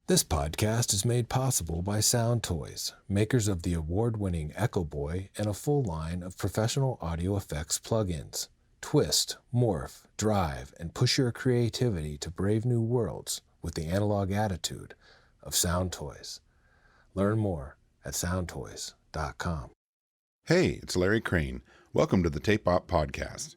This podcast is made possible by Sound Toys, makers of the award-winning Echo Boy and a full line of professional audio effects plugins. Twist, morph, drive, and push your creativity to brave new worlds with the analog attitude of Sound Toys. Learn more at soundtoys.com. Hey, it's Larry Crane. Welcome to the Tape Op Podcast.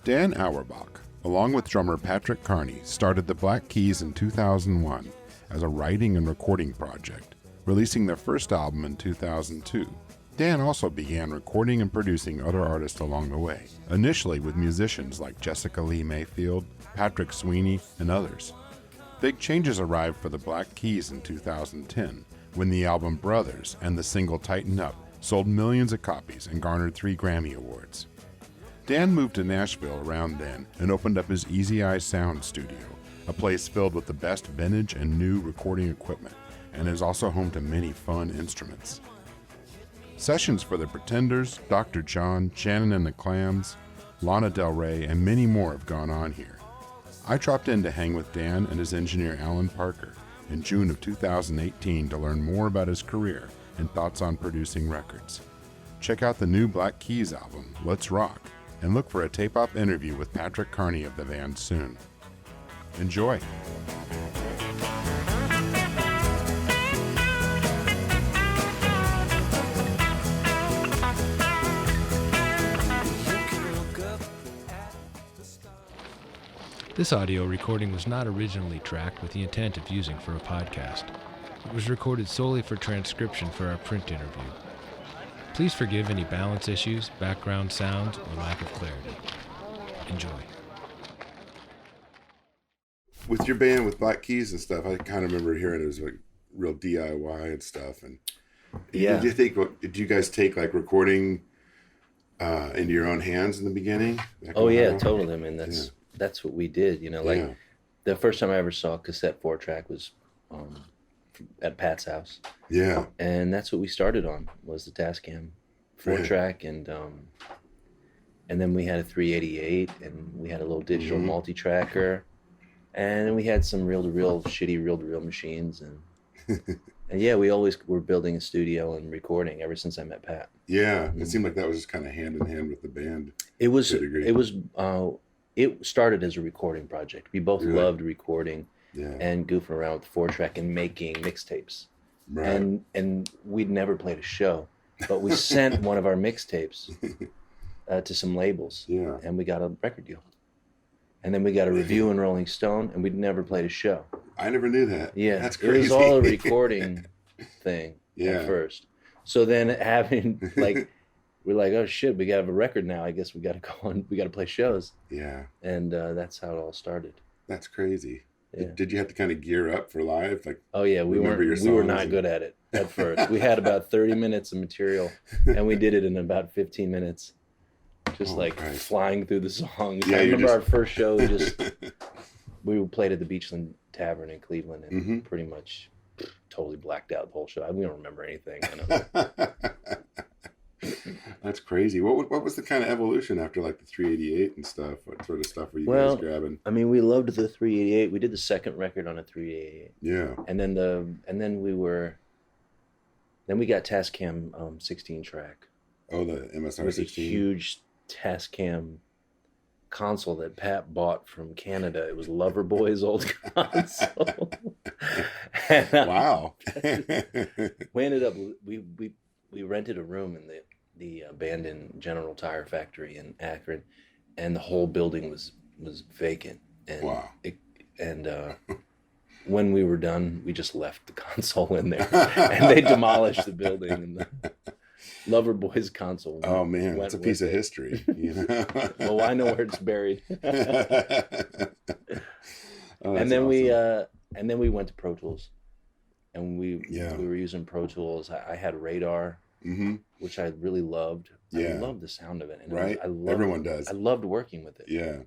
Dan Auerbach, along with drummer Patrick Carney, started the Black Keys in 2001 as a writing and recording project, releasing their first album in 2002. Dan also began recording and producing other artists along the way, initially with musicians like Jessica Lee Mayfield, Patrick Sweeney, and others. Big changes arrived for the Black Keys in 2010, when the album Brothers and the single Tighten Up sold millions of copies and garnered 3 Grammy Awards. Dan moved to Nashville around then and opened up his Easy Eye Sound studio, a place filled with the best vintage and new recording equipment, and is also home to many fun instruments. Sessions for The Pretenders, Dr. John, Shannon and the Clams, Lana Del Rey, and many more have gone on here. I dropped in to hang with Dan and his engineer Alan Parker in June of 2018 to learn more about his career and thoughts on producing records. Check out the new Black Keys album, Let's Rock, and look for a tape-op interview with Patrick Carney of the band soon. Enjoy! This audio recording was not originally tracked with the intent of using for a podcast. It was recorded solely for transcription for our print interview. Please forgive any balance issues, background sounds, or lack of clarity. Enjoy. With your band, with Black Keys and stuff, I kind of remember hearing it was like real DIY and stuff. And yeah, did you guys take like recording into your own hands in the beginning? Oh yeah, totally. I mean, that's what we did. You know, like the first time I ever saw a cassette 4-track was at Pat's house. Yeah. And that's what we started on, was the Tascam 4-track, and then we had a 388, and we had a little digital multi-tracker, and then we had some shitty reel-to-reel machines, and and yeah, we always were building a studio and recording ever since I met Pat. Yeah, it seemed like that was just kind of hand in hand with the band. It started as a recording project. We both loved recording. Yeah. And goofing around with the 4-track and making mixtapes. Right. And we'd never played a show, but we sent one of our mixtapes to some labels. Yeah. And we got a record deal. And then we got a review in Rolling Stone, and we'd never played a show. I never knew that. Yeah. That's crazy. It was all a recording thing at first. So then having, like, we're like, oh shit, we got to have a record now. I guess we got to go on, we got to play shows. Yeah. And that's how it all started. That's crazy. Yeah. Did you have to kind of gear up for live? Like, oh yeah, we were not good at it at first. We had about 30 minutes of material, and we did it in about 15 minutes, just flying through the songs. Yeah, I remember our first show. We played at the Beachland Tavern in Cleveland, and pretty much totally blacked out the whole show. We don't remember anything. That's crazy. What was the kind of evolution after like the 388 and stuff? What sort of stuff were you guys grabbing? I mean, we loved the 388. We did the second record on a 388. Yeah. And then we got Tascam 16-track. Oh, the MSR with 16. A huge Tascam console that Pat bought from Canada. It was Loverboy's old console. And, wow. we ended up we rented a room in the abandoned General Tire factory in Akron, and the whole building was vacant. And wow. When we were done, we just left the console in there, and they demolished the building. And the Loverboy's console. Oh man, that's a piece of history. You know? Well, I know where it's buried. And then we went to Pro Tools. And we were using Pro Tools. I had Radar, which I really loved. Yeah. I loved the sound of it. And right. Everyone does. I loved working with it. Yeah.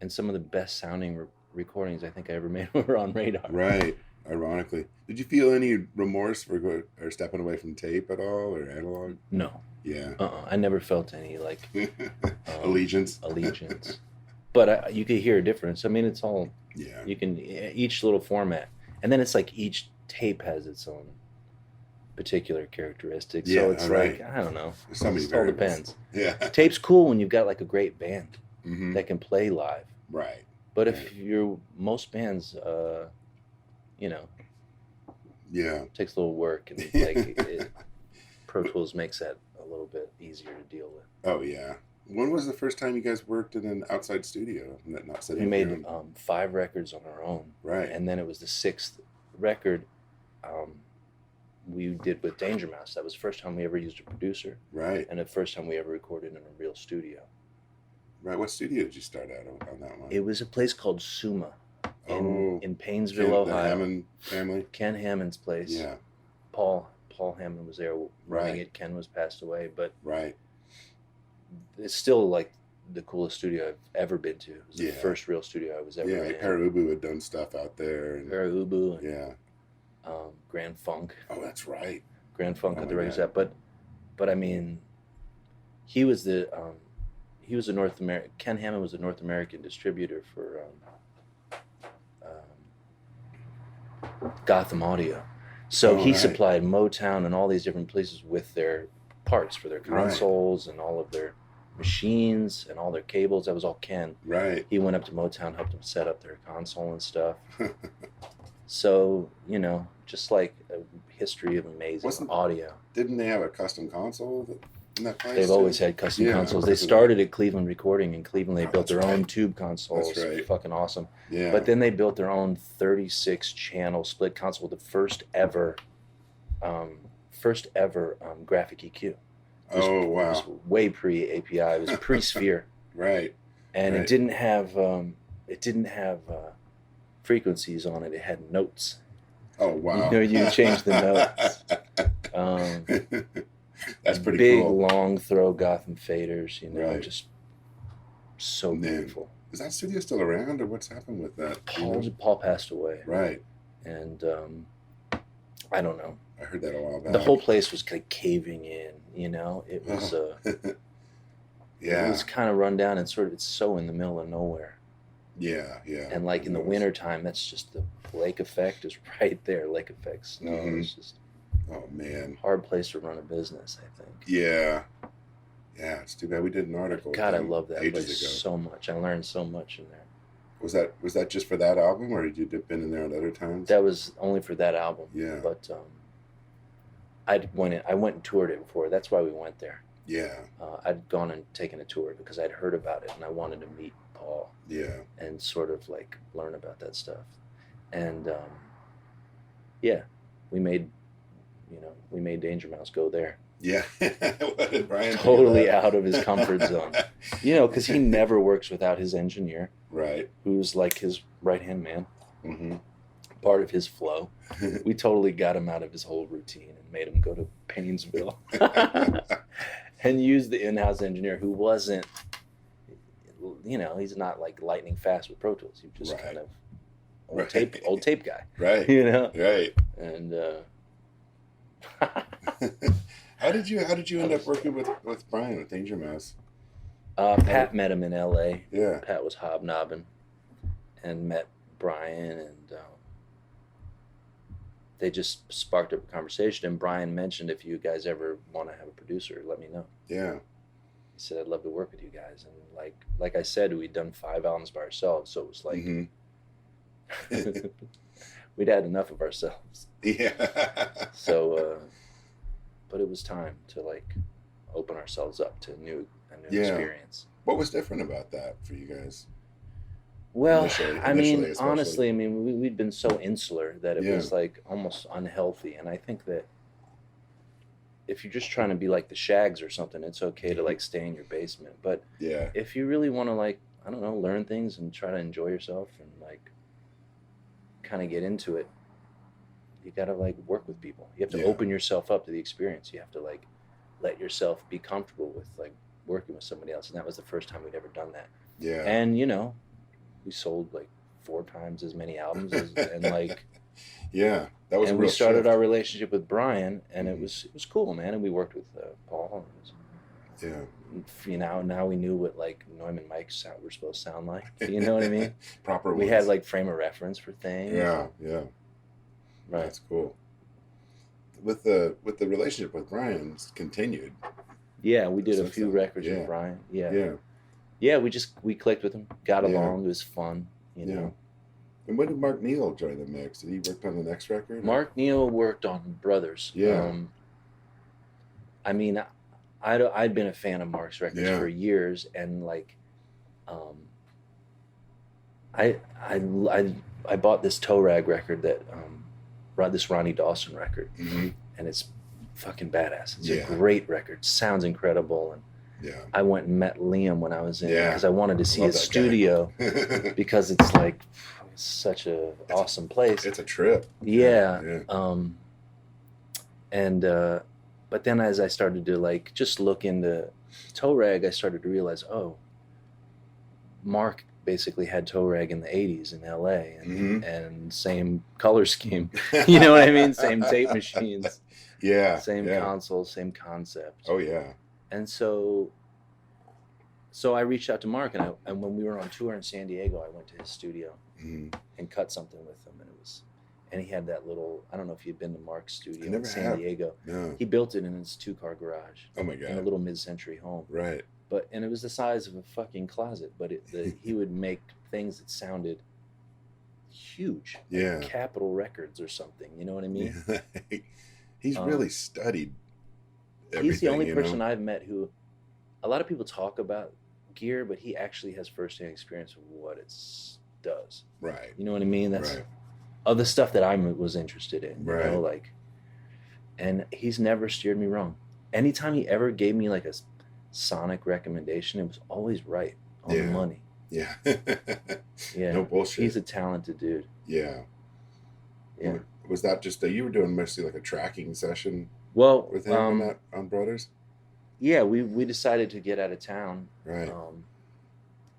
And some of the best sounding recordings I think I ever made were on radar. Right. Ironically, did you feel any remorse for or stepping away from tape at all or analog? No. Yeah. I never felt any like allegiance. But you could hear a difference. I mean, it's all. Yeah. You can each little format, and then it's like each tape has its own particular characteristics. Yeah, so it's right. like I don't know. So many It all depends. Yeah. Tape's cool when you've got like a great band Mm-hmm. that can play live. Right. But Right. if you're most bands, Yeah. takes a little work, and like Pro Tools makes that a little bit easier to deal with. Oh yeah. When was the first time you guys worked in an outside studio? Not sitting. We made 5 records on our own, Right. and then it was the 6th record we did with Danger Mouse. That was the first time we ever used a producer, Right. and the first time we ever recorded in a real studio. Right. What studio did you start out on that one? It was a place called Suma in Painesville, the Ohio. Hammond family. Ken Hammond's place. Yeah. Paul Hammond was there running Right. it. Ken was passed away, but Right. it's still like the coolest studio I've ever been to. It was the Yeah. first real studio I was ever Yeah. in. Like Parabubu had done stuff out there. And, Ubu and yeah. Grand Funk. Oh, that's right. Grand Funk Oh at the my record God. set. But I mean, he was a North American. Ken Hammond was a North American distributor for Gotham Audio. So he right. supplied Motown and all these different places with their parts for their Right. consoles and all of their machines and all their cables. That was all Ken. Right. He went up to Motown, helped them set up their console and stuff. So, just like a history of amazing audio. Didn't they have a custom console in that place? They've always had custom consoles. They started at Cleveland Recording in Cleveland. They built their own tube consoles. That's right. Fucking awesome. Yeah. But then they built their own 36-channel split console, the first ever graphic EQ. It was way pre-API. It was pre-Sphere. Right. And Right. it didn't have frequencies on it. It had notes. Oh wow. You change the notes. That's pretty big, cool. long throw Gotham faders. Right. Just so beautiful. Is that studio still around, or what's happened with that? Paul passed away. Right. And I don't know. I heard that a while back. The whole place was kind of caving in. It was yeah. It was kind of run down and it's so in the middle of nowhere. Yeah, yeah. And like in the winter time, that's just the lake effect is right there. Lake effect snow. Mhm. It's just oh man. hard place to run a business, I think. Yeah. Yeah, it's too bad we did an article. God, I love that ages place ago. so much. I learned so much in there. Was that just for that album, or had you been in there at other times? That was only for that album. Yeah. But I went and toured it before. That's why we went there. Yeah. I'd gone and taken a tour because I'd heard about it and I wanted to meet Paul Yeah. and sort of like learn about that stuff. And we made Danger Mouse go there. Yeah. What did Brian do Totally with that? out of his comfort zone. Because he never works without his engineer, Right. who's like his right-hand man, Mm-hmm. part of his flow. We totally got him out of his whole routine and made him go to Painesville and use the in-house engineer who wasn't, he's not like lightning fast with Pro Tools. He was just Right. kind of Right. old tape guy, Right. Right. And How did you end up working with Brian with Danger Mouse? Pat met him in L.A. Yeah. Pat was hobnobbing and met Brian, and they just sparked up a conversation. And Brian mentioned, if you guys ever want to have a producer, let me know. Yeah. He said, I'd love to work with you guys. And like I said, we'd done 5 albums by ourselves, so it was like Mhm. we'd had enough of ourselves. Yeah. So, but it was time to like open ourselves up to a new Yeah. experience. What was different about that for you guys? Well, Initially, honestly, especially. we'd been so insular that it Yeah. was like almost unhealthy. And I think that if you're just trying to be like the Shags or something, it's okay to like stay in your basement. But Yeah. if you really want to like, I don't know, learn things and try to enjoy yourself and like kind of get into it, you got to like work with people. You have to Yeah. open yourself up to the experience. You have to like let yourself be comfortable with like working with somebody else. And that was the first time we'd ever done that. Yeah. And we sold like 4 times as many albums and like Yeah, that was. And a real we started shift. our relationship with Brian, and it was cool, man. And we worked with Paul. Yeah. Now we knew what like Neumann mics were supposed to sound like. You know what I mean? Proper. We had like frame of reference for things. Yeah, yeah. Right. That's cool. With the relationship with Brian continued. Yeah, we did a few records with Brian. Yeah. We clicked with him, got along. It was fun. You know. And when did Mark Neal join the mix? Did he work on the next record? Mark Neal worked on Brothers. Yeah. I mean, I'd been a fan of Mark's records for years, and like, I bought this Toe Rag record that, this Ronnie Dawson record, and it's fucking badass. It's a great record. Sounds incredible, and I went and met Liam when I was in because I wanted to see his studio because it's like such a awesome place. It's a trip. But then as I started to like just look into Toe Rag, I started to realize, Mark basically had Toe Rag in the 80s in LA and same color scheme. You know what I mean? Same tape machines. Same console, same concept. Oh yeah. And so I reached out to Mark, and when we were on tour in San Diego, I went to his studio and cut something with him, and he had that little, I don't know if you've been to Mark's studio in San Diego. No. He built it in his 2-car garage. Oh my God. In a little mid-century home. Right. And it was the size of a fucking closet, but he would make things that sounded huge. Yeah. Like Capitol Records or something, you know what I mean? He's really studied everything. He's the only person I've met who, a lot of people talk about gear, but he actually has firsthand experience of what it does. Right. You know what I mean? That's of the stuff that I was interested in. You know, like, and he's never steered me wrong. Anytime he ever gave me like a sonic recommendation, it was always right on the money. Yeah. No bullshit. He's a talented dude. Yeah. Was that just you were doing mostly like a tracking session with him on Brothers? Yeah, we decided to get out of town. Right.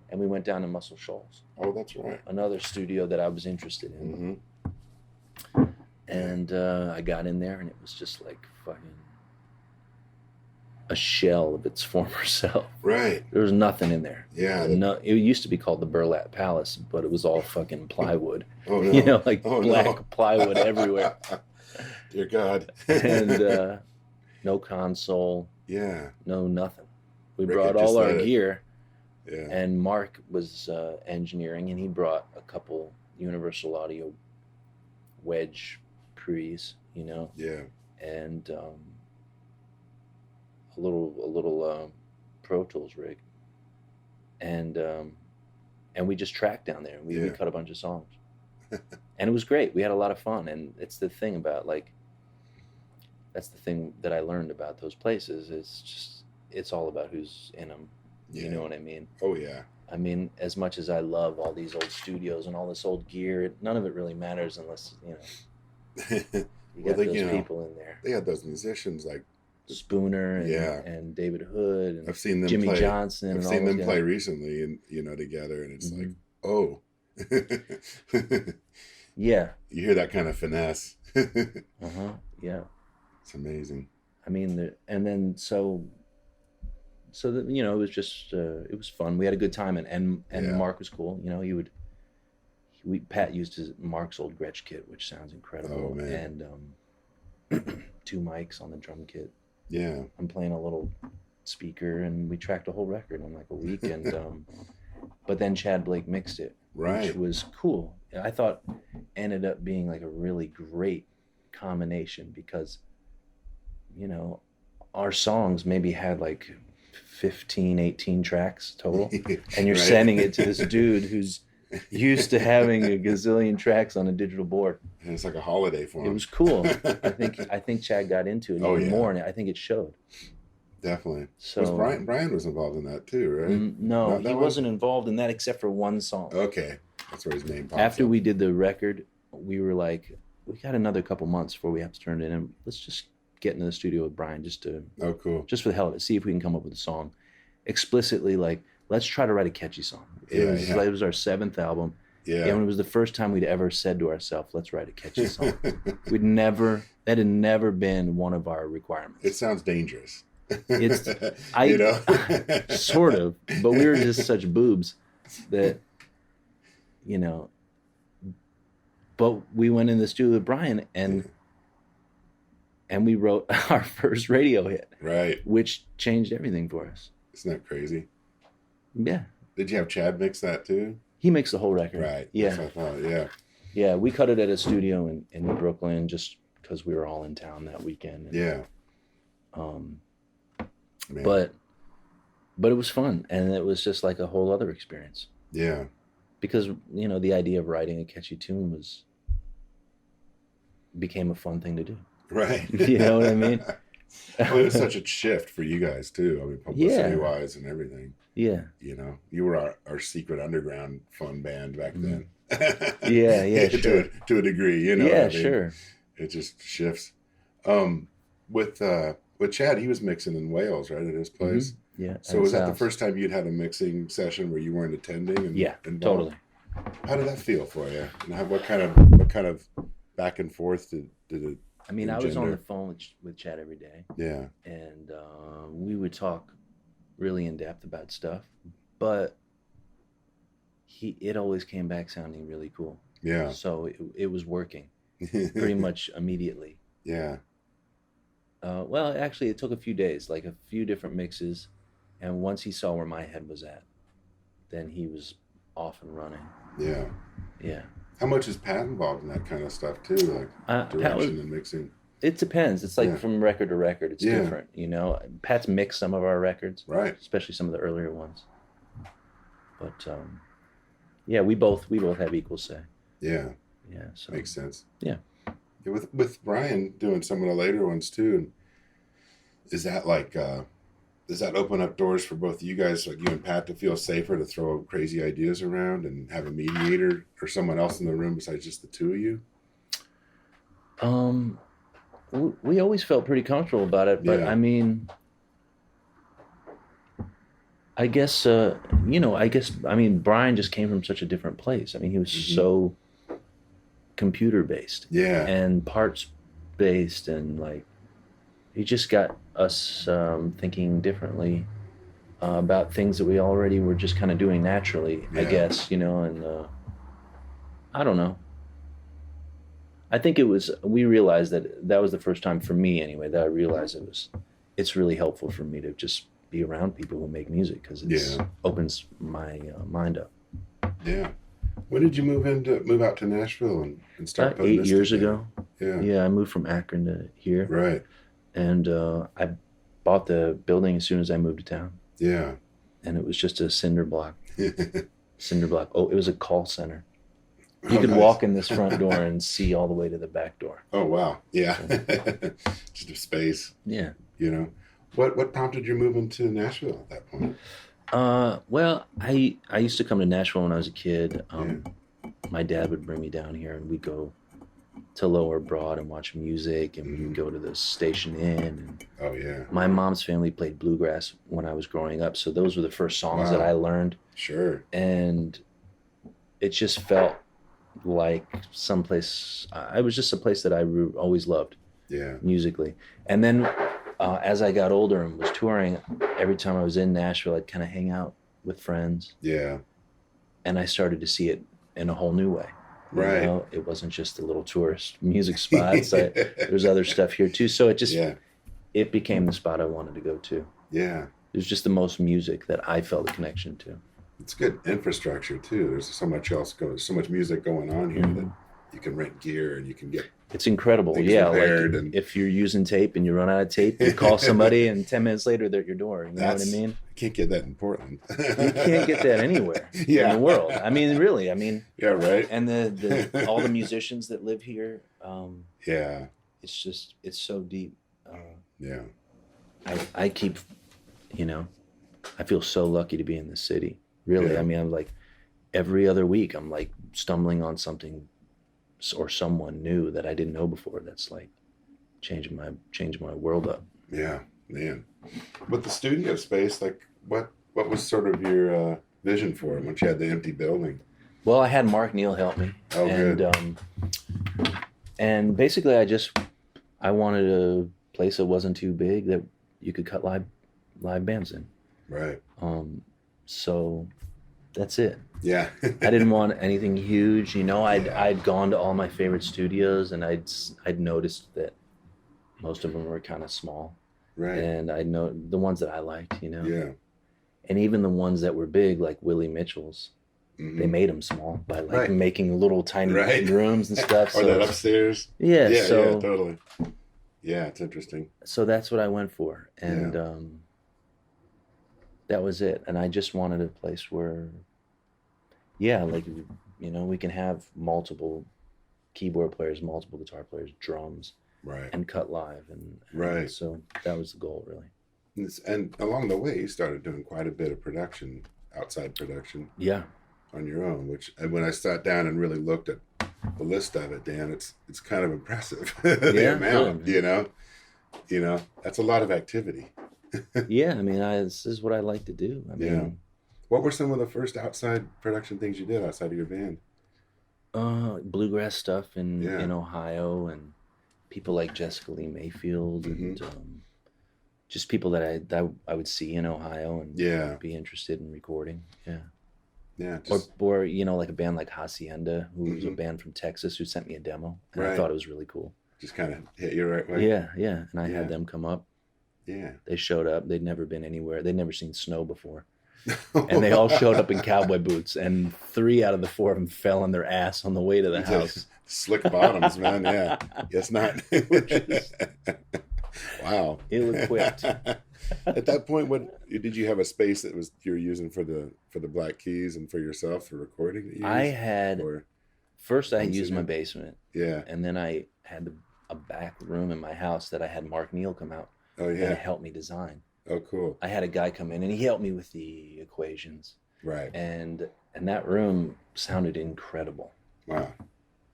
And we went down to Muscle Shoals. Oh, that's right. Another studio that I was interested in. And I got in there, and it was just like fucking a shell of its former self. Right. There was nothing in there. Yeah. It used to be called the Burlap Palace, but it was all fucking plywood. Oh no. You know, like black plywood everywhere. Dear God. And no console. Yeah. No nothing. We brought all our gear. Yeah. And Mark was engineering, and he brought a couple Universal Audio wedge pre's, you know. Yeah. And a little Pro Tools rig, and we just tracked down there. We cut a bunch of songs, and it was great. We had a lot of fun, and it's the thing about that's the thing that I learned about those places. It's all about who's in them. You know what I mean? Oh yeah. I mean, as much as I love all these old studios and all this old gear, none of it really matters unless you got those people in there. They had those musicians like Spooner and David Hood and I've seen them Jimmy play, Johnson. I've seen them play recently, and together, and it's like, oh, yeah. You hear that kind of finesse. Yeah. It's amazing. I mean, and then so that it was just it was fun. We had a good time, and Mark was cool. You know, Pat used Mark's old Gretsch kit, which sounds incredible. Oh man. And 2 mics on the drum kit. Yeah. I'm playing a little speaker, and we tracked a whole record in like a week. And but then Chad Blake mixed it, which was cool. I thought ended up being like a really great combination because, our songs maybe had like 15, 18 tracks total, and you're sending it to this dude who's used to having a gazillion tracks on a digital board. And it's like a holiday for him. It was cool. I think Chad got into it even more, and I think it showed. Definitely. So Brian was involved in that too, right? No, he wasn't involved in that except for one song. Okay, that's where his name pops After up. we did the record, we were like, we got another couple months before we have to turn it in, and let's just get into the studio with Brian just for the hell of it, see if we can come up with a song. Explicitly, like, let's try to write a catchy song. It was our 7th album, Yeah. And it was the first time we'd ever said to ourselves, let's write a catchy song. That had never been one of our requirements. It sounds dangerous. Sort of, but we were just such boobs that, but we went in the studio with Brian and we wrote our first radio hit. Right. Which changed everything for us. Isn't that crazy? Yeah. Did you have Chad mix that too? He mixed the whole record. Right. Yeah. That's what I thought. Yeah. Yeah, we cut it at a studio in Brooklyn just because we were all in town that weekend. And, yeah. But it was fun, and it was just like a whole other experience. Yeah. Because the idea of writing a catchy tune became a fun thing to do. Right. You know what I mean? Well, it was such a shift for you guys too. I mean, publicity-wise and everything. Yeah. You were our secret underground fun band back then. Yeah, sure. To a degree, Yeah, sure. It just shifts. With Chad, he was mixing in Wales, right, at his place. Mm-hmm. Yeah. So was that the first time you'd had a mixing session where you weren't attending? Yeah, involved? Totally. How did that feel for you? And what kind of back and forth did it? I mean, I was on the phone with Chad every day. Yeah. And we would talk really in depth about stuff, but it always came back sounding really cool. Yeah. So it was working pretty much immediately. Yeah. Well, actually, it took a few days, like a few different mixes, and once he saw where my head was at, then he was off and running. Yeah. Yeah. How much is Pat involved in that kind of stuff too, like direction and mixing? It depends. It's like from record to record, it's different. Pat's mixed some of our records, right? Especially some of the earlier ones. But yeah, we both have equal say. Yeah. Yeah. So makes sense. Yeah. With Brian doing some of the later ones too, is that like does that open up doors for both of you guys, like you and Pat, to feel safer to throw crazy ideas around and have a mediator or someone else in the room besides just the two of you? We always felt pretty comfortable about it, but I mean, I guess Brian just came from such a different place. I mean, he was so computer based, and parts based, and like he just got us thinking differently about things that we already were just kind of doing naturally, I guess, and I don't know. I think we realized that was the first time for me anyway, that I realized it's really helpful for me to just be around people who make music, because it opens my mind up. Yeah. When did you move out to Nashville and start putting 8 years ago? Yeah. Yeah, I moved from Akron to here. Right. And I bought the building as soon as I moved to town. Yeah. And it was just a cinder block. Cinder block. Oh, it was a call center. You could walk in this front door and see all the way to the back door. Oh, wow. Yeah. Just a space. Yeah. What prompted your moving to Nashville at that point? Well, I used to come to Nashville when I was a kid. My dad would bring me down here, and we'd go to Lower Broad and watch music, and we'd go to the Station Inn. And my mom's family played bluegrass when I was growing up, so those were the first songs that I learned. Sure. And it just felt like someplace. It was just a place that I always loved. Yeah. Musically, and then as I got older and was touring, every time I was in Nashville, I'd kind of hang out with friends. Yeah. And I started to see it in a whole new way. Right. It wasn't just the little tourist music spots. There's other stuff here too. So it just, it became the spot I wanted to go to. Yeah. It was just the most music that I felt a connection to. It's good infrastructure too. There's so much so much music going on here that you can rent gear and you can get. It's incredible. Yeah. Like if you're using tape and you run out of tape, you call somebody and 10 minutes later they're at your door. You know what I mean? You can't get that in Portland. You can't get that anywhere in the world. I mean, really. I mean. Yeah. Right. And the all the musicians that live here. It's so deep. Yeah. I keep, I feel so lucky to be in this city. Really. Yeah. I mean, I'm like every other week I'm like stumbling on something or someone new that I didn't know before. That's like changing my world up. Yeah, man. With the studio space, like what was sort of your vision for it once you had the empty building? Well, I had Mark Neal help me. Oh, and, good. And basically I wanted a place that wasn't too big that you could cut live bands in. Right. So that's it. Yeah. I didn't want anything huge, I'd gone to all my favorite studios and I'd noticed that most of them were kind of small. Right. And I know the ones that I liked, Yeah. And even the ones that were big, like Willie Mitchell's, they made them small by like making little tiny rooms and stuff. Or so that upstairs. Yeah. Yeah, so yeah, totally. Yeah, it's interesting. So that's what I went for. And that was it. And I just wanted a place where, like, we can have multiple keyboard players, multiple guitar players, drums, and cut live. And so that was the goal, really. And along the way, you started doing quite a bit of production, outside production. Yeah. On your own, and when I sat down and really looked at the list of it, Dan, it's kind of impressive. The amount, good, that's a lot of activity. Yeah, I mean, this is what I like to do. I mean, what were some of the first outside production things you did outside of your band? Bluegrass stuff in Ohio, and people like Jessica Lee Mayfield, and just people that I would see in Ohio and be interested in recording. Yeah. Yeah. Or like a band like Hacienda, who was a band from Texas who sent me a demo, and I thought it was really cool. Just kind of hit you right way. Yeah. And I had them come up. Yeah. They showed up. They'd never been anywhere. They'd never seen snow before. And they all showed up in cowboy boots, and 3 out of the 4 of them fell on their ass on the way to the house. Slick bottoms, man. Yeah. It's not. Wow. Ill-equipped. At that point, did you have a space that you're using for the Black Keys and for yourself for recording? That you I had first I used my basement. Yeah. And then I had a back room in my house that I had Mark Neal come out. Oh yeah. And help me design. Oh cool. I had a guy come in and he helped me with the equations. Right. And that room sounded incredible. Wow.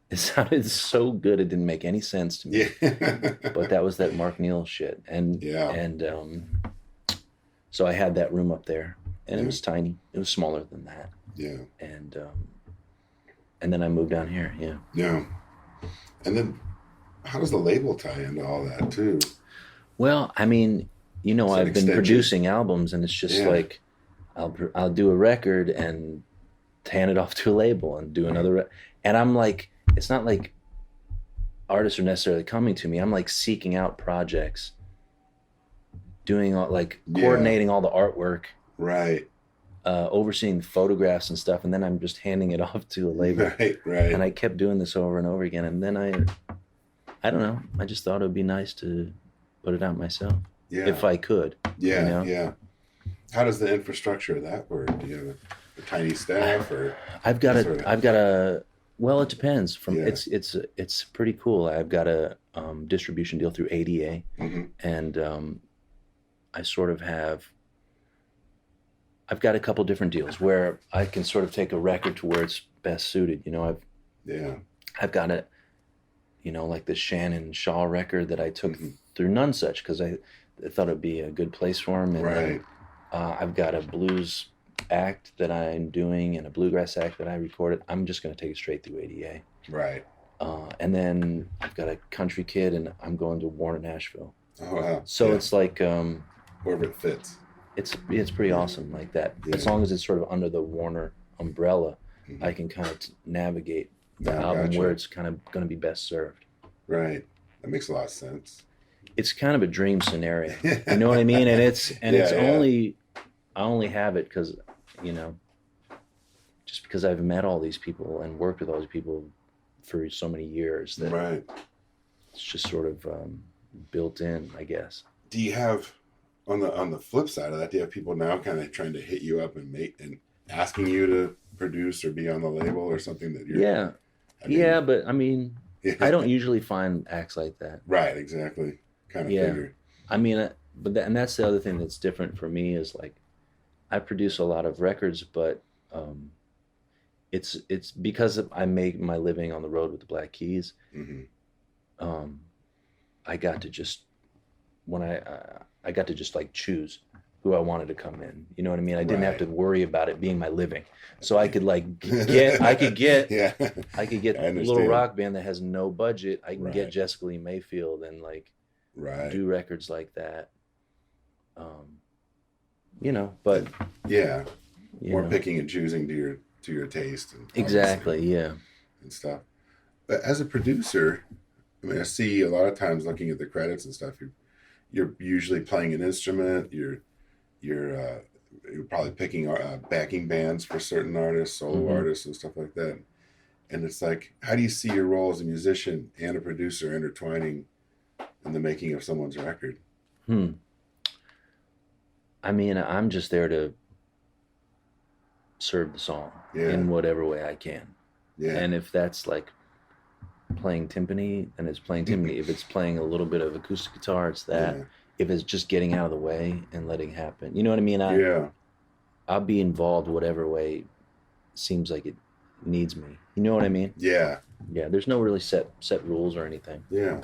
It sounded so good it didn't make any sense to me. Yeah. But that was that Mark Neal shit. And so I had that room up there, and it was tiny. It was smaller than that. Yeah. And then I moved down here. Yeah. Yeah. And then how does the label tie into all that too? Well, I mean, I've been producing albums, and it's just like I'll do a record and hand it off to a label and do another and I'm like, it's not like artists are necessarily coming to me. I'm like seeking out projects, doing coordinating all the artwork, right, overseeing photographs and stuff, and then I'm just handing it off to a label. Right. And I kept doing this over and over again, and then I don't know, I just thought it would be nice to put it out myself, if I could. Yeah. How does the infrastructure of that work? Do you have a tiny staff, or I've got a well, it depends. It's pretty cool. I've got a distribution deal through ADA, and I sort of I've got a couple different deals where I can sort of take a record to where it's best suited. I've got a like the Shannon Shaw record that I took through Nonesuch because I thought it'd be a good place for him, and then, I've got a blues act that I'm doing and a bluegrass act that I recorded. I'm just going to take it straight through ADA. Right. And then I've got a country kid, and I'm going to Warner Nashville. Oh wow. So it's like wherever it fits. It's pretty awesome like that. As long as it's sort of under the Warner umbrella, I can kind of navigate the album where it's kind of going to be best served. Right. That makes a lot of sense. It's kind of a dream scenario. You know what I mean? And it's only I only have it because, just because I've met all these people and worked with all these people for so many years that it's just sort of built in, I guess. Do you have, on the flip side of that, do you have people now kind of trying to hit you up and asking you to produce or be on the label or something that you're... But I mean, I don't usually find acts like that. Right, exactly. Kind of figure. I mean, and that's the other thing that's different for me is like, I produce a lot of records, but it's because I make my living on the road with the Black Keys. I got to just I got to just like choose who I wanted to come in. You know what I mean? I didn't have Right. to worry about it being my living. So I could like get I could get Yeah. I could get I a little understand. rock band that has no budget. I can get Right. Jessica Lee Mayfield and like Right. do records like that. You know, but Yeah. you More know. picking and choosing to your taste and Exactly, yeah. and stuff. But as a producer, I mean, I see a lot of times looking at the credits and stuff, you're usually playing an instrument. You're probably picking backing bands for certain artists, solo artists, and stuff like that. And it's like, how do you see your role as a musician and a producer intertwining in the making of someone's record? I mean, I'm just there to serve the song in whatever way I can. Yeah. And if that's like playing timpani, then it's playing timpani. If it's playing a little bit of acoustic guitar, it's that. Yeah. If it's just getting out of the way and letting it happen, you know what I mean? Yeah. I'll be involved whatever way seems like it needs me. You know what I mean? Yeah. Yeah. There's no really set rules or anything. Yeah.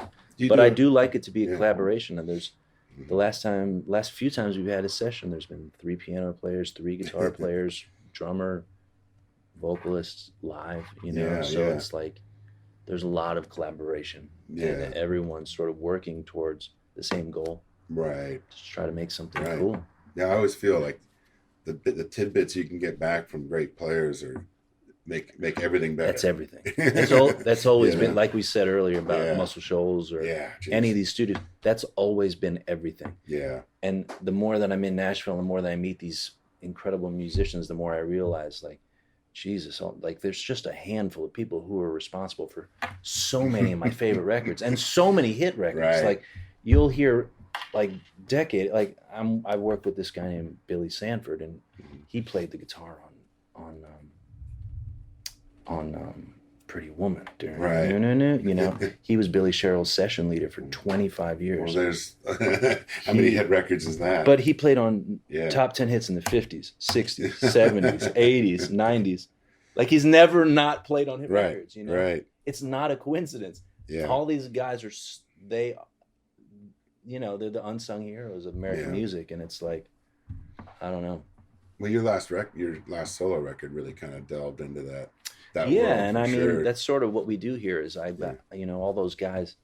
But I do like it to be a collaboration. And there's the last few times we've had a session, there's been 3 piano players, 3 guitar players, drummer, vocalists live, you know? Yeah, so yeah. it's like, there's a lot of collaboration Yeah. and everyone's sort of working towards the same goal. Right. Just try to make something Right. cool. Yeah, I always feel like the tidbits you can get back from great players are make everything better. That's everything. That's always Yeah. been, like we said earlier about Yeah. Muscle Shoals or Yeah, geez. any of these studios, that's always been everything. Yeah. And the more that I'm in Nashville, the more that I meet these incredible musicians, the more I realize, like, Jesus, like there's just a handful of people who are responsible for so many of my favorite records and so many hit records. Right. Like you'll hear like I work with this guy named Billy Sanford, and he played the guitar on Pretty Woman. Right. You know, he was Billy Sherrill's session leader for 25 years. Well, there's how many hit records is that? But he played on Yeah. top 10 hits in the 50s, 60s, 70s, 80s, 90s. Like he's never not played on hit Right. records, you know? Right. It's not a coincidence. Yeah. All these guys they're the unsung heroes of American music, and it's like, I don't know. Well, your last solo record really kind of delved into that world, And for I mean, sure. that's sort of what we do here is all those guys,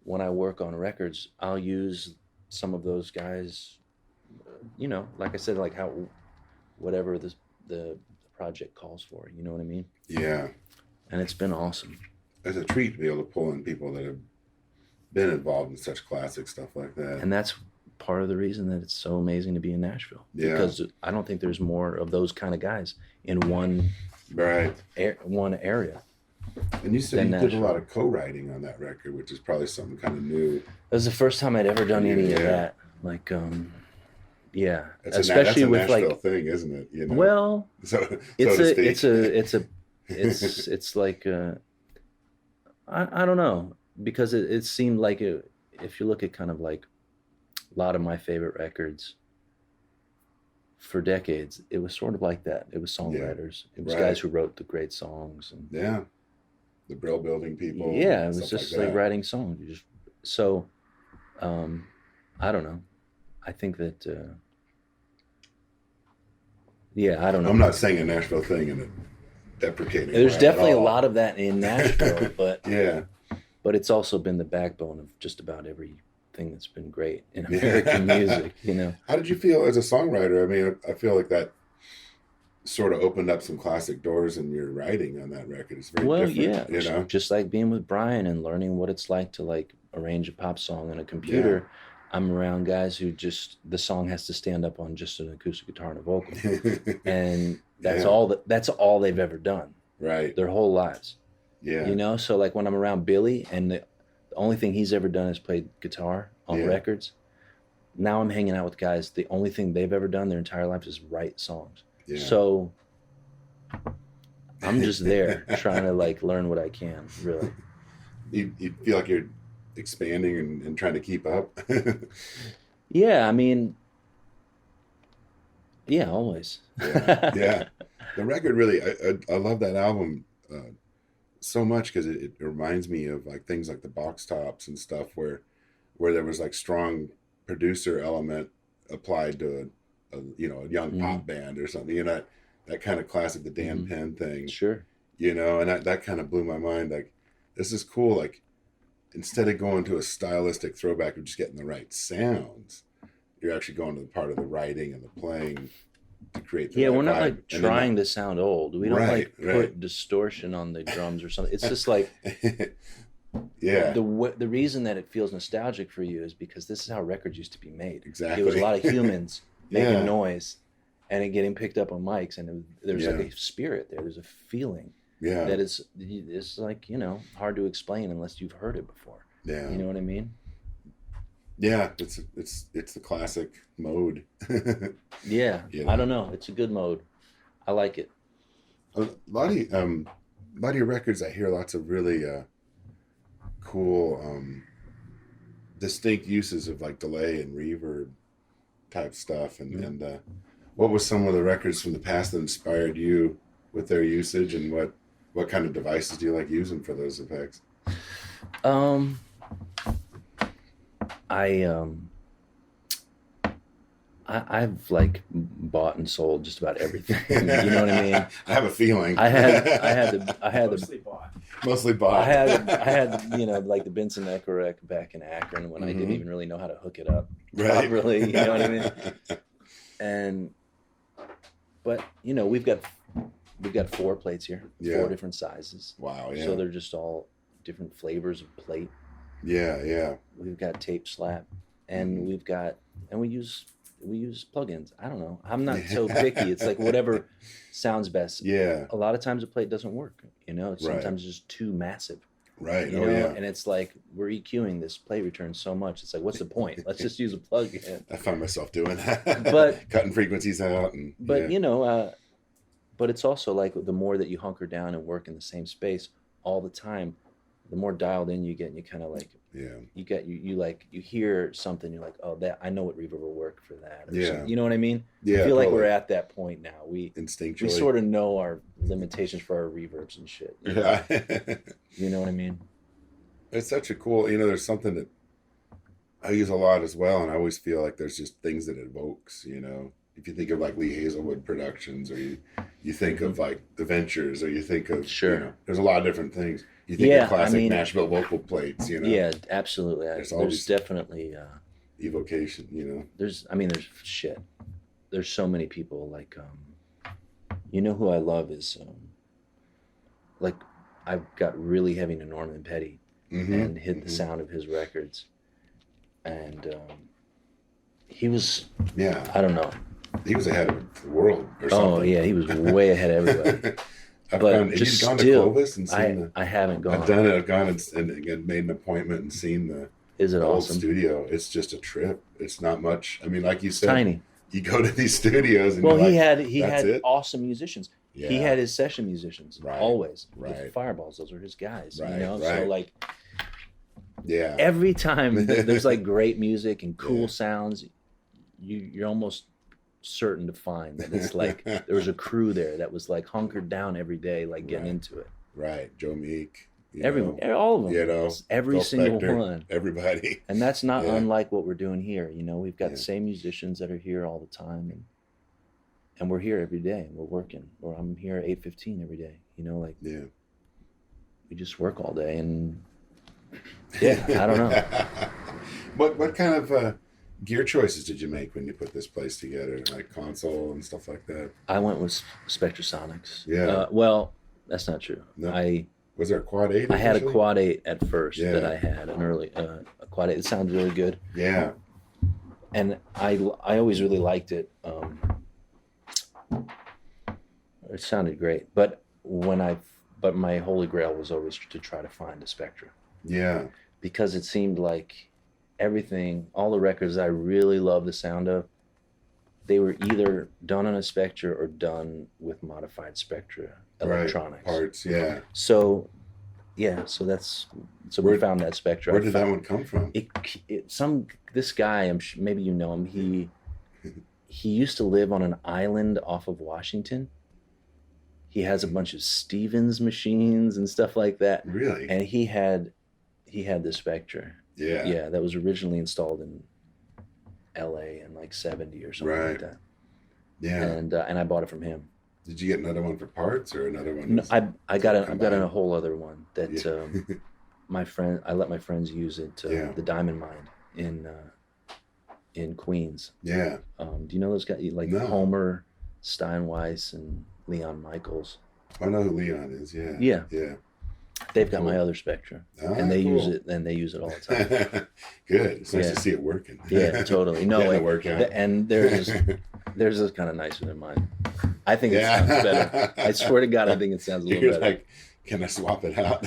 when I work on records, I'll use some of those guys, like I said, like whatever the project calls for, you know what I mean? Yeah. And it's been awesome. It's a treat to be able to pull in people that have been involved in such classic stuff like that. And that's part of the reason that it's so amazing to be in Nashville. Yeah. Because I don't think there's more of those kind of guys in one area. And you said you did a Nashville. lot of co-writing on that record, which is probably something kind of new. It was the first time I'd ever done any of that. Like, yeah, especially with Nashville like thing, isn't it? You know? Well, it's it's like I don't know, because it seemed like if you look at kind of like a lot of my favorite records for decades, it was sort of like that. It was songwriters. It was guys who wrote the great songs and the Brill Building people. Yeah, it was just like that. writing songs. I don't know. I think that I don't know. I'm not saying a Nashville thing in a deprecating There's way definitely at a all. lot of that in Nashville, but Yeah. but it's also been the backbone of just about everything that's been great in American music, you know. How did you feel as a songwriter? I mean, I feel like that sort of opened up some classic doors in your writing on that record. It's very different, you know? Just like being with Brian and learning what it's like to like arrange a pop song on a computer. I'm around guys who the song has to stand up on just an acoustic guitar and a vocal. And that's all they've ever done. Right. Their whole lives. Yeah. You know, so like when I'm around Billy and the only thing he's ever done is played guitar on records. Now I'm hanging out with guys, the only thing they've ever done their entire lives is write songs. Yeah. So I'm just there trying to like learn what I can, really. You feel like you're expanding and trying to keep up? Yeah, I mean, yeah, always. Yeah. The record really, I love that album so much because it reminds me of like things like the Box Tops and stuff where there was like strong producer element applied to a young pop band or something. That kind of classic, the Dan Penn thing. Sure. And that kind of blew my mind. Like, this is cool. Like, instead of going to a stylistic throwback of just getting the right sounds, you're actually going to the part of the writing and the playing to create the right we're not vibe. like trying to sound old. We don't put distortion on the drums or something. It's just like the reason that it feels nostalgic for you is because this is how records used to be made. Exactly. It was a lot of humans making noise and it getting picked up on mics, and there's like a spirit there. There's a feeling that it's like, hard to explain unless you've heard it before. Yeah. You know what I mean? Yeah, it's the classic mode. Yeah, I don't know. It's a good mode. I like it. A lot of your records, I hear lots of really cool, distinct uses of like delay and reverb type stuff. And what was some of the records from the past that inspired you with their usage, and what kind of devices do you like using for those effects? I've like bought and sold just about everything. You know what I mean? I have a feeling. I had Mostly bought. I had like the Benson Echo back in Akron when I didn't even really know how to hook it up. Right. Really, you know what I mean? But we've got 4 plates here, 4 different sizes. Wow, yeah. So they're just all different flavors of plate. Yeah. We've got tape slap, and we use plugins. I don't know. I'm not so picky. It's like whatever sounds best. Yeah. A lot of times a plate doesn't work. Sometimes it's just too massive. Right. And it's like we're EQing this plate return so much. It's like, what's the point? Let's just use a plug-in. I find myself doing that. But cutting frequencies out but it's also like the more that you hunker down and work in the same space all the time, the more dialed in you get, and you kind of like you hear something, you're like, oh, that I know what reverb will work for that. Or something. You know what I mean? Yeah. I feel like we're at that point now. We instinctually we sort of know our limitations for our reverbs and shit. You know what I mean? It's such a cool. There's something that I use a lot as well, and I always feel like there's just things that it evokes. If you think of like Lee Hazelwood Productions, or you think of like The Ventures, or you think of there's a lot of different things. You think of classic Nashville vocal plates, Yeah, absolutely. There's definitely evocation, There's shit. There's so many people like who I love is like I've got really heavy to Norman Petty and hit the sound of his records, and he was I don't know. He was ahead of the world or something. Oh yeah, he was way ahead of everybody. Have you gone to Clovis and seen I haven't gone. I've done it. I've gone and made an appointment and seen the awesome? old studio. It's just a trip. It's not much. I mean, like you said, tiny. You go to these studios and he had awesome musicians. Yeah. He had his session musicians always. Right. The Fireballs, those are his guys. Right. So like, yeah. Every time there's like great music and cool sounds, you're almost certain to find that it's like there was a crew there that was like hunkered down every day, like getting into it. Right. Joe Meek. Everyone, all of them. Every Phil single Spector, one. Everybody. And that's not unlike what we're doing here. We've got the same musicians that are here all the time, and we're here every day, and we're working. Or I'm here at 8:15 every day. We just work all day, and I don't know. What kind of gear choices did you make when you put this place together, like console and stuff like that? I went with Spectrasonics. Yeah. Well, that's not true. No. Was there a Quad 8? I had a Quad 8 at first that I had, an early a Quad 8. It sounded really good. Yeah. And I always really liked it. It sounded great, but my holy grail was always to try to find a Spectra. Yeah. Because it seemed like everything, all the records I really loved the sound of, they were either done on a Spectra or done with modified Spectra electronics. Parts, yeah. So we found that Spectra. Where did that one come from? This guy, maybe you know him. He used to live on an island off of Washington. He has a bunch of Stevens machines and stuff like that. Really? And he had the Spectra. Yeah. Yeah, that was originally installed LA in like 70 or something like that. Yeah. And I bought it from him. Did you get another one for parts or another one? No, I've got a whole other one that I let my friends use it. The Diamond Mine in Queens. Yeah. Do you know those guys like Homer Steinweiss and Leon Michaels? I know who Leon is. Yeah. Yeah. Yeah. They've got my other Spectra, and they use it. And they use it all the time. Good. It's nice to see it working. Yeah, totally. No, and theirs is kind of nicer than mine. I think it sounds better. I swear to God, I think it sounds a little better. Like, can I swap it out?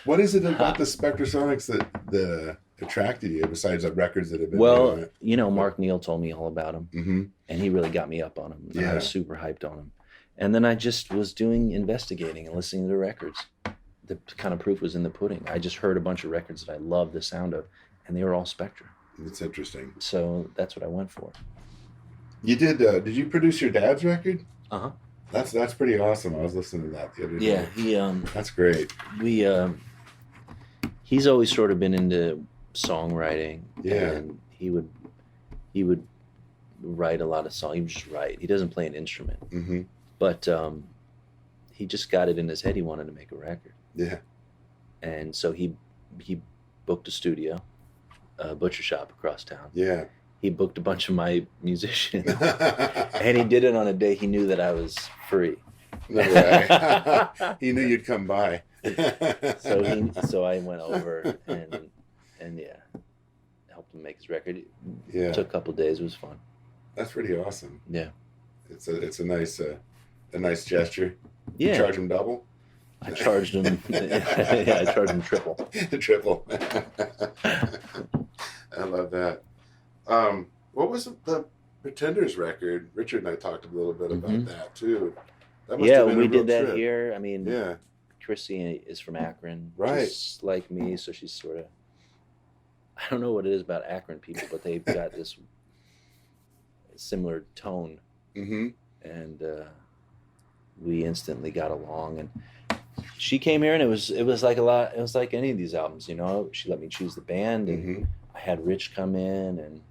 What is it about the Spectrasonics that attracted you, besides the records that have been Well, you know, Mark Neal told me all about them, mm-hmm. and he really got me up on them. I was super hyped on them. And then I just was doing investigating and listening to the records. The kind of proof was in the pudding. I just heard a bunch of records that I loved the sound of, and they were all Spectra. It's interesting. So that's what I went for. You did you produce your dad's record? Uh-huh. That's pretty awesome. I was listening to that the other day. Yeah, that's great. He's always sort of been into songwriting. Yeah. And he would write a lot of songs. He would just write. He doesn't play an instrument. Mm-hmm. But he just got it in his head he wanted to make a record. Yeah. And so he booked a studio, a butcher shop across town. Yeah. He booked a bunch of my musicians. And he did it on a day he knew that I was free. No way. He knew you'd come by. So I went over and helped him make his record. Yeah. It took a couple of days. It was fun. That's pretty awesome. Yeah. It's a nice gesture. Yeah. You charge him double? I charged him. I charged him triple. Triple. I love that. What was the Pretenders record? Richard and I talked a little bit about that too. That must have been we did that trip. here. I mean, yeah. Chrissy is from Akron, right? Just like me, so she's sort of. I don't know what it is about Akron people, but they've got this similar tone. Mm-hmm. And we instantly got along, and she came here, and it was like a lot. It was like any of these albums, you know. She let me choose the band, and mm-hmm. I had Rich come in,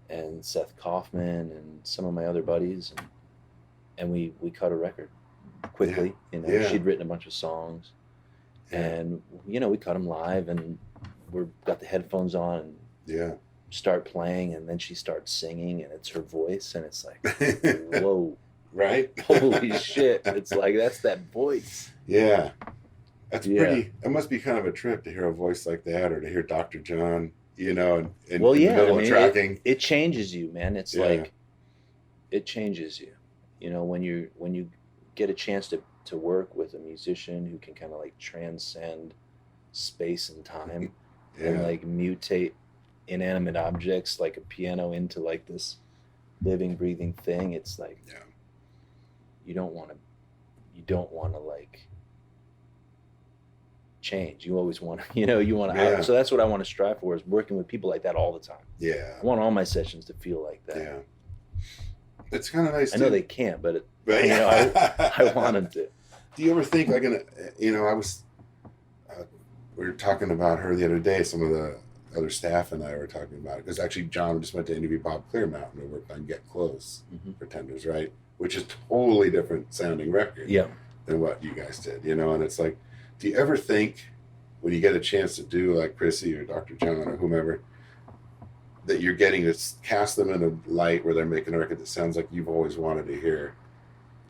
and Seth Kaufman, and some of my other buddies, and we cut a record quickly. Yeah. You know, Yeah. she'd written a bunch of songs, and you know, we cut them live, and we're got the headphones on, and start playing, and then she starts singing, and it's her voice, and it's like, whoa. Right? Holy shit. It's like, that's that voice. Yeah. That's pretty, it must be kind of a trip to hear a voice like that, or to hear Dr. John, you know, in the middle of tracking. It changes you, man. It's like, it changes you. You know, when you get a chance to work with a musician who can kind of like transcend space and time and like mutate inanimate objects like a piano into like this living, breathing thing, it's like, you don't want to like change. You always want to, you know, you want to. So that's what I want to strive for, is working with people like that all the time. Yeah. I want all my sessions to feel like that. Yeah. It's kind of nice. I know they can't, but you know, I want them to. Do you ever think like, you know, we were talking about her the other day. Some of the other staff and I were talking about it, because actually John just went to interview Bob Clearmountain, who worked on Get Close, Pretenders, right? Which is totally different sounding record than what you guys did, you know? And it's like, do you ever think when you get a chance to do like Chrissy or Dr. John or whomever, that you're getting to cast them in a light where they're making a record that sounds like you've always wanted to hear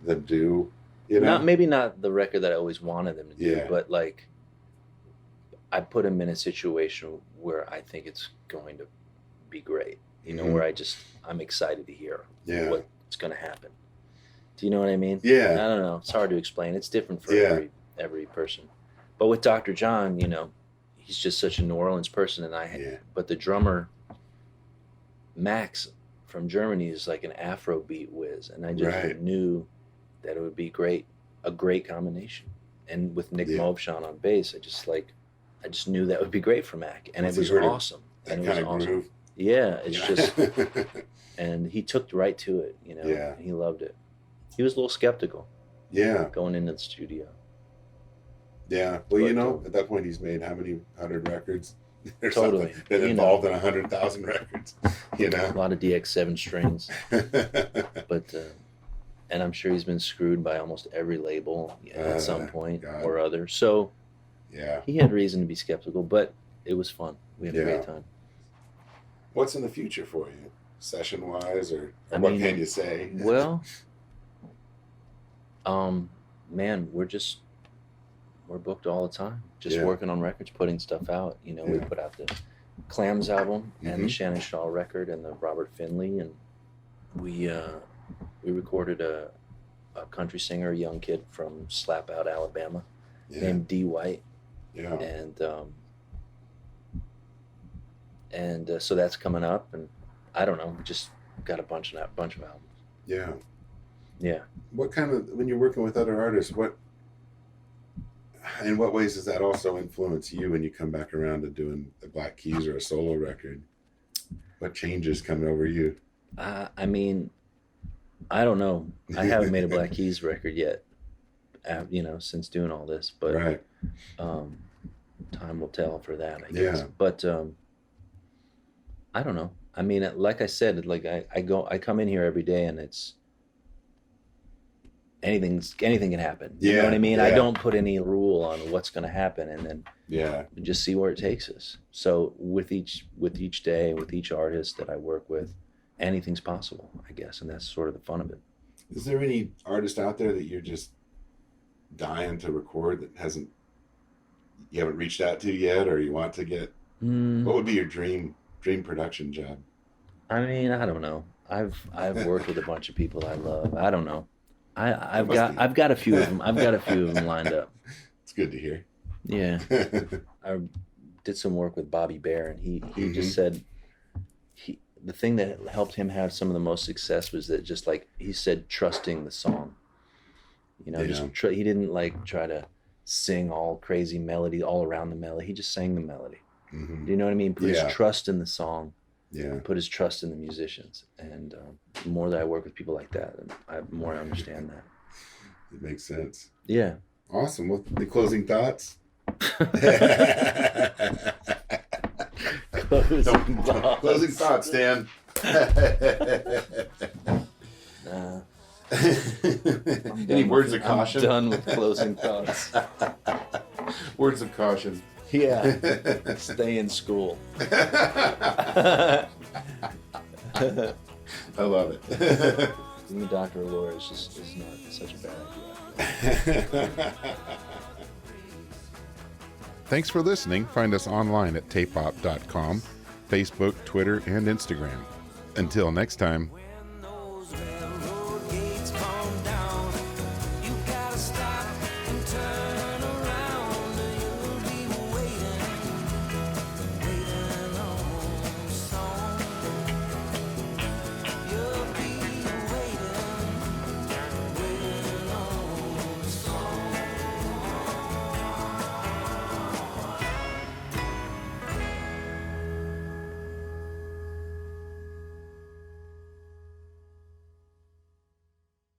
them do, you know? Maybe not the record that I always wanted them to do, but like, I put them in a situation where I think it's going to be great, you know, where I'm excited to hear what's going to happen. Do you know what I mean? Yeah. I don't know. It's hard to explain. It's different for every person. But with Dr. John, you know, he's just such a New Orleans person, and but the drummer Max from Germany is like an Afrobeat whiz, and I just knew that it would be a great combination. And with Nick Movshan on bass, I just knew that would be great for Mac, and it was awesome. And it was awesome. Groove. Yeah, it's just, and he took right to it, you know. Yeah. And he loved it. He was a little skeptical. Yeah. Going into the studio. Yeah. Well, you know, at that point he's made how many 100 records? or Totally. something been involved in 100,000 records, you A know. lot of DX7 strings, but and I'm sure he's been screwed by almost every label at some point God. or other. So Yeah. he had reason to be skeptical, but it was fun. We had a great time. What's in the future for you, session wise, or I what mean, can you say? Well, man, we're booked all the time, just working on records, putting stuff out. You know, we put out the Clams album and the Shannon Shaw record and the Robert Finley, and we recorded a country singer, a young kid from Slap Out, Alabama, named D. White. Yeah. And so that's coming up, and I don't know, we just got a bunch of albums. Yeah. Yeah. What kind of, when you're working with other artists, in what ways does that also influence you when you come back around to doing the Black Keys or a solo record? What changes coming over you? I mean, I don't know. I haven't made a Black Keys record yet, you know, since doing all this, but right. Time will tell for that, I guess. Yeah. But I don't know. I mean, like I said, like I come in here every day, and it's anything can happen. You know what I mean? Yeah. I don't put any rule on what's going to happen, and then just see where it takes us. So with each day, with each artist that I work with, anything's possible, I guess, and that's sort of the fun of it. Is there any artist out there that you're just dying to record that you haven't reached out to yet, or you want to get? What would be your dream production job? I mean, I don't know. I've worked with a bunch of people I love. I don't know. I've got a few of them. I've got a few of them lined up. It's good to hear. Yeah. I did some work with Bobby Bear, and he just said the thing that helped him have some of the most success was that, just like he said, trusting the song. You know, he didn't like try to sing all crazy melody all around the melody. He just sang the melody. Do you know what I mean? Put his trust in the song. Yeah. Put his trust in the musicians. And the more that I work with people like that, the more I understand that. It makes sense. Yeah. Awesome. Well, the closing thoughts? Closing thoughts, Dan. Any words of caution? I'm done with closing thoughts. Words of caution. Yeah. Stay in school. I love it. Being a doctor or lawyer is not such a bad idea. Thanks for listening. Find us online at tapop.com, Facebook, Twitter, and Instagram. Until next time.